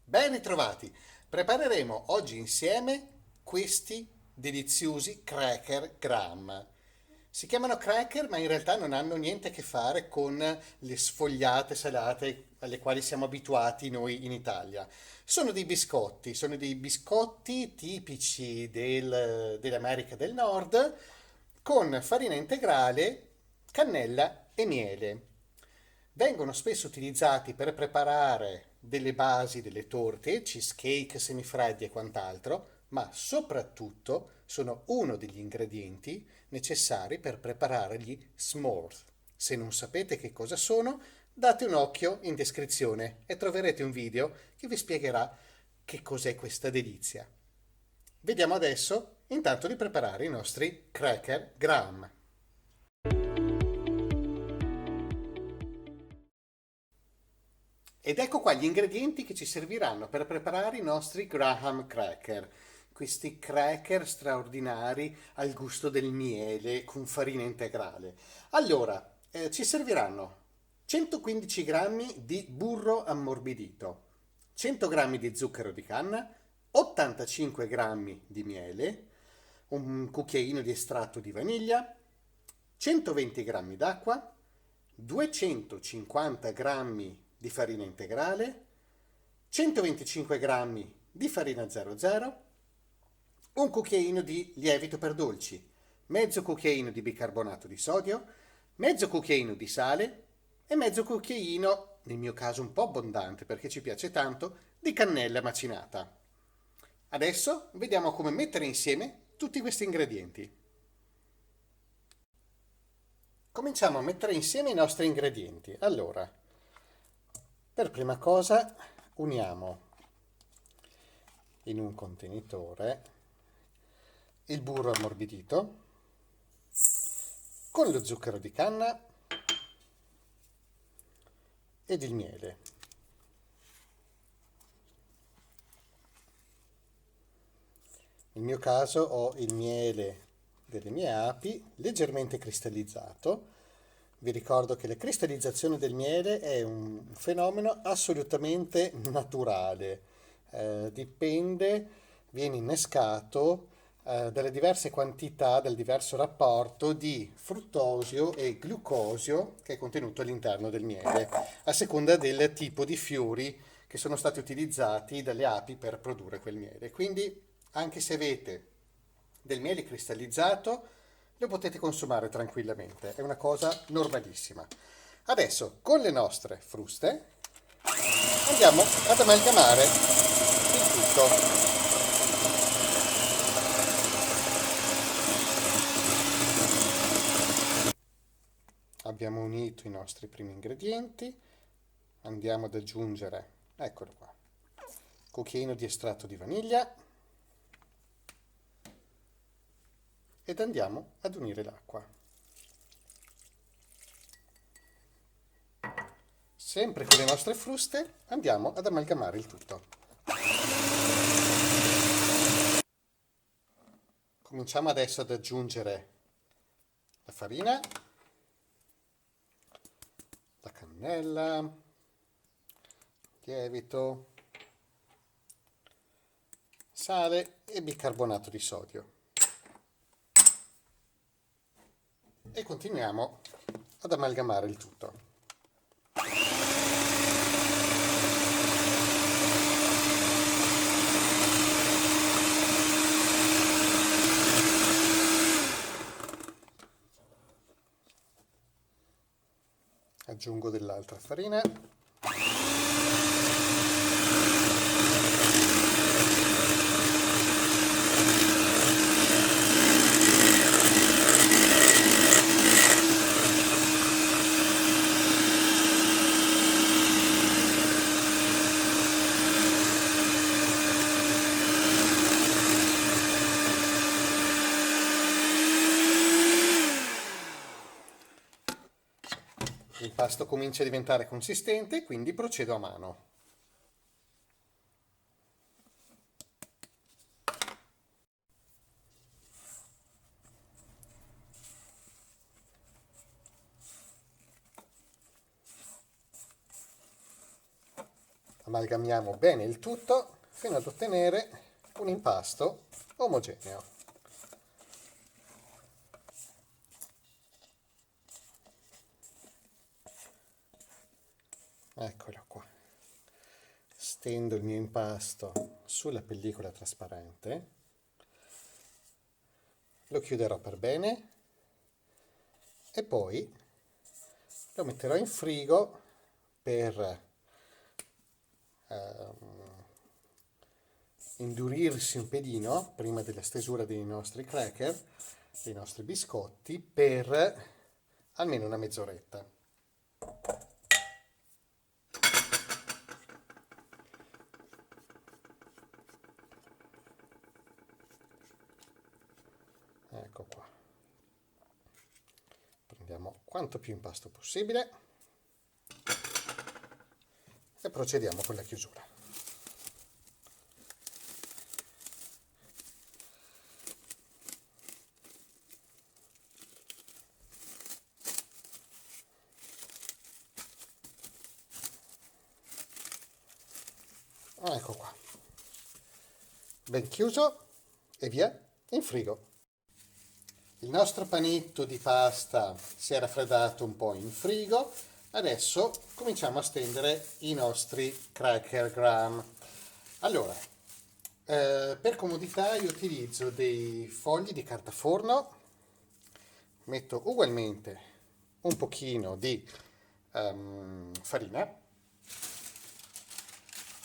Ben ritrovati! Prepareremo oggi insieme questi deliziosi cracker Graham. Si chiamano cracker, ma in realtà non hanno niente a che fare con le sfogliate salate alle quali siamo abituati noi in Italia. Sono dei biscotti tipici dell'America del Nord con farina integrale, cannella e miele. Vengono spesso utilizzati per preparare delle basi, delle torte, cheesecake, semifreddi e quant'altro, ma soprattutto sono uno degli ingredienti necessari per preparare gli s'mores. Se non sapete che cosa sono, date un occhio in descrizione e troverete un video che vi spiegherà che cos'è questa delizia. Vediamo adesso intanto di preparare i nostri cracker Graham. Ed ecco qua gli ingredienti che ci serviranno per preparare i nostri Graham cracker. Questi cracker straordinari al gusto del miele con farina integrale. Allora, ci serviranno 115 grammi di burro ammorbidito, 100 grammi di zucchero di canna, 85 grammi di miele, un cucchiaino di estratto di vaniglia, 120 grammi d'acqua, 250 grammi di farina integrale, 125 grammi di farina 00, un cucchiaino di lievito per dolci, mezzo cucchiaino di bicarbonato di sodio, mezzo cucchiaino di sale e mezzo cucchiaino, nel mio caso un po' abbondante perché ci piace tanto, di cannella macinata. Adesso vediamo come mettere insieme tutti questi ingredienti. Cominciamo a mettere insieme i nostri ingredienti. Allora, per prima cosa uniamo in un contenitore il burro ammorbidito con lo zucchero di canna ed il miele. Nel mio caso ho il miele delle mie api leggermente cristallizzato. Vi ricordo che la cristallizzazione del miele è un fenomeno assolutamente naturale. Dipende, viene innescato dalle diverse quantità, dal diverso rapporto di fruttosio e glucosio che è contenuto all'interno del miele, a seconda del tipo di fiori che sono stati utilizzati dalle api per produrre quel miele. Quindi, anche se avete del miele cristallizzato, lo potete consumare tranquillamente, è una cosa normalissima. Adesso, con le nostre fruste, andiamo ad amalgamare il tutto. Abbiamo unito i nostri primi ingredienti, andiamo ad aggiungere, eccolo qua, cucchiaino di estratto di vaniglia ed andiamo ad unire l'acqua. Sempre con le nostre fruste andiamo ad amalgamare il tutto. Cominciamo adesso ad aggiungere la farina, la cannella, lievito, sale e bicarbonato di sodio. E continuiamo ad amalgamare il tutto. Aggiungo dell'altra farina. Il pasto comincia a diventare consistente, quindi procedo a mano. amalgamiamo bene il tutto fino ad ottenere un impasto omogeneo. Eccolo qua. Stendo il mio impasto sulla pellicola trasparente, lo chiuderò per bene e poi lo metterò in frigo per indurirsi un pelino prima della stesura dei nostri cracker, dei nostri biscotti, per almeno una mezz'oretta. Ecco qua. Prendiamo quanto più impasto possibile e procediamo con la chiusura. Ecco qua. Ben chiuso e via in frigo. Il nostro panetto di pasta si è raffreddato un po' in frigo, adesso cominciamo a stendere i nostri cracker graham. Allora, per comodità io utilizzo dei fogli di carta forno, metto ugualmente un pochino di farina,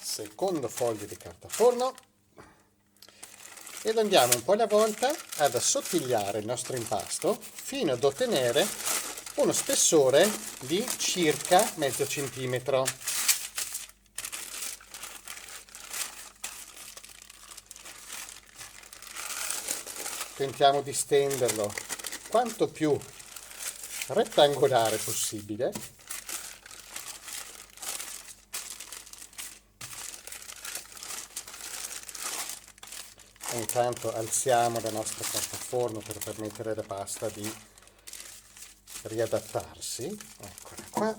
secondo foglio di carta forno, ed andiamo un po' alla volta ad assottigliare il nostro impasto fino ad ottenere uno spessore di circa mezzo centimetro. Tentiamo di stenderlo quanto più rettangolare possibile. Intanto alziamo la nostra carta forno per permettere alla pasta di riadattarsi. Eccola qua.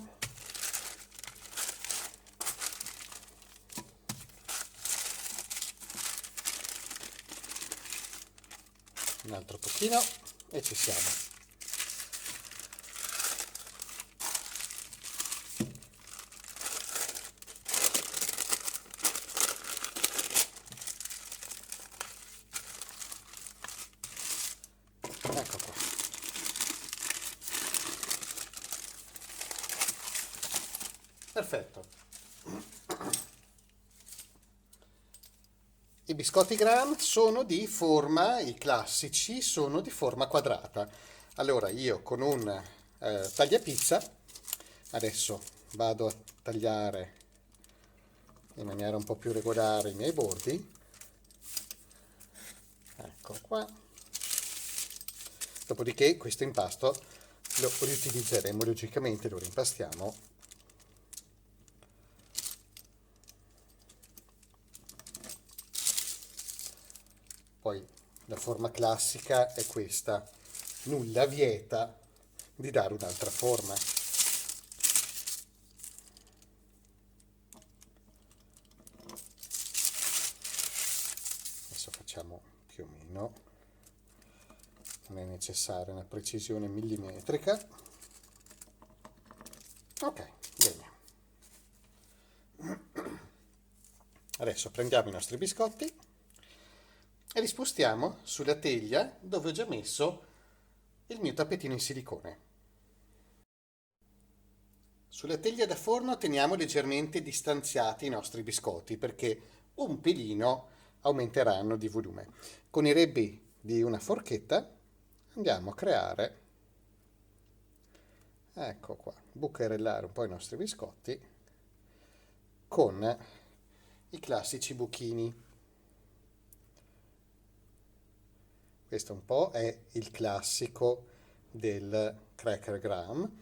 Un altro pochino e ci siamo. Ecco qua. Perfetto. I biscotti Graham sono di forma, i classici sono di forma quadrata. Allora io con un tagliapizza adesso vado a tagliare in maniera un po' più regolare i miei bordi. Ecco qua. Dopodiché questo impasto lo riutilizzeremo logicamente, lo rimpastiamo. Poi la forma classica è questa, nulla vieta di dare un'altra forma. Adesso facciamo più o meno, non è necessaria una precisione millimetrica. Ok, bene. Adesso prendiamo i nostri biscotti e li spostiamo sulla teglia dove ho già messo il mio tappetino in silicone. Sulla teglia da forno teniamo leggermente distanziati i nostri biscotti perché un pelino aumenteranno di volume. Con i rebbi di una forchetta andiamo a creare, ecco qua, bucherellare un po' i nostri biscotti con i classici buchini. Questo un po' è il classico del cracker graham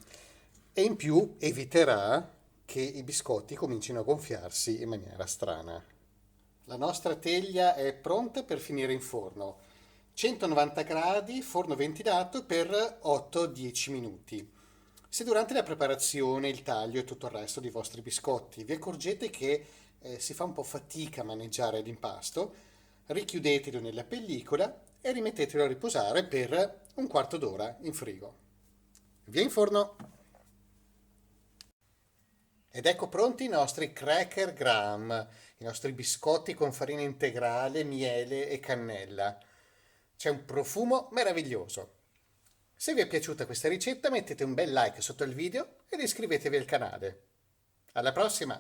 e in più eviterà che i biscotti comincino a gonfiarsi in maniera strana. La nostra teglia è pronta per finire in forno. 190 gradi, forno ventilato per 8-10 minuti. Se durante la preparazione, il taglio e tutto il resto dei vostri biscotti vi accorgete che si fa un po' fatica a maneggiare l'impasto, richiudetelo nella pellicola e rimettetelo a riposare per un quarto d'ora in frigo. Via in forno! Ed ecco pronti i nostri cracker Graham, i nostri biscotti con farina integrale, miele e cannella. C'è un profumo meraviglioso. Se vi è piaciuta questa ricetta mettete un bel like sotto il video ed iscrivetevi al canale. Alla prossima!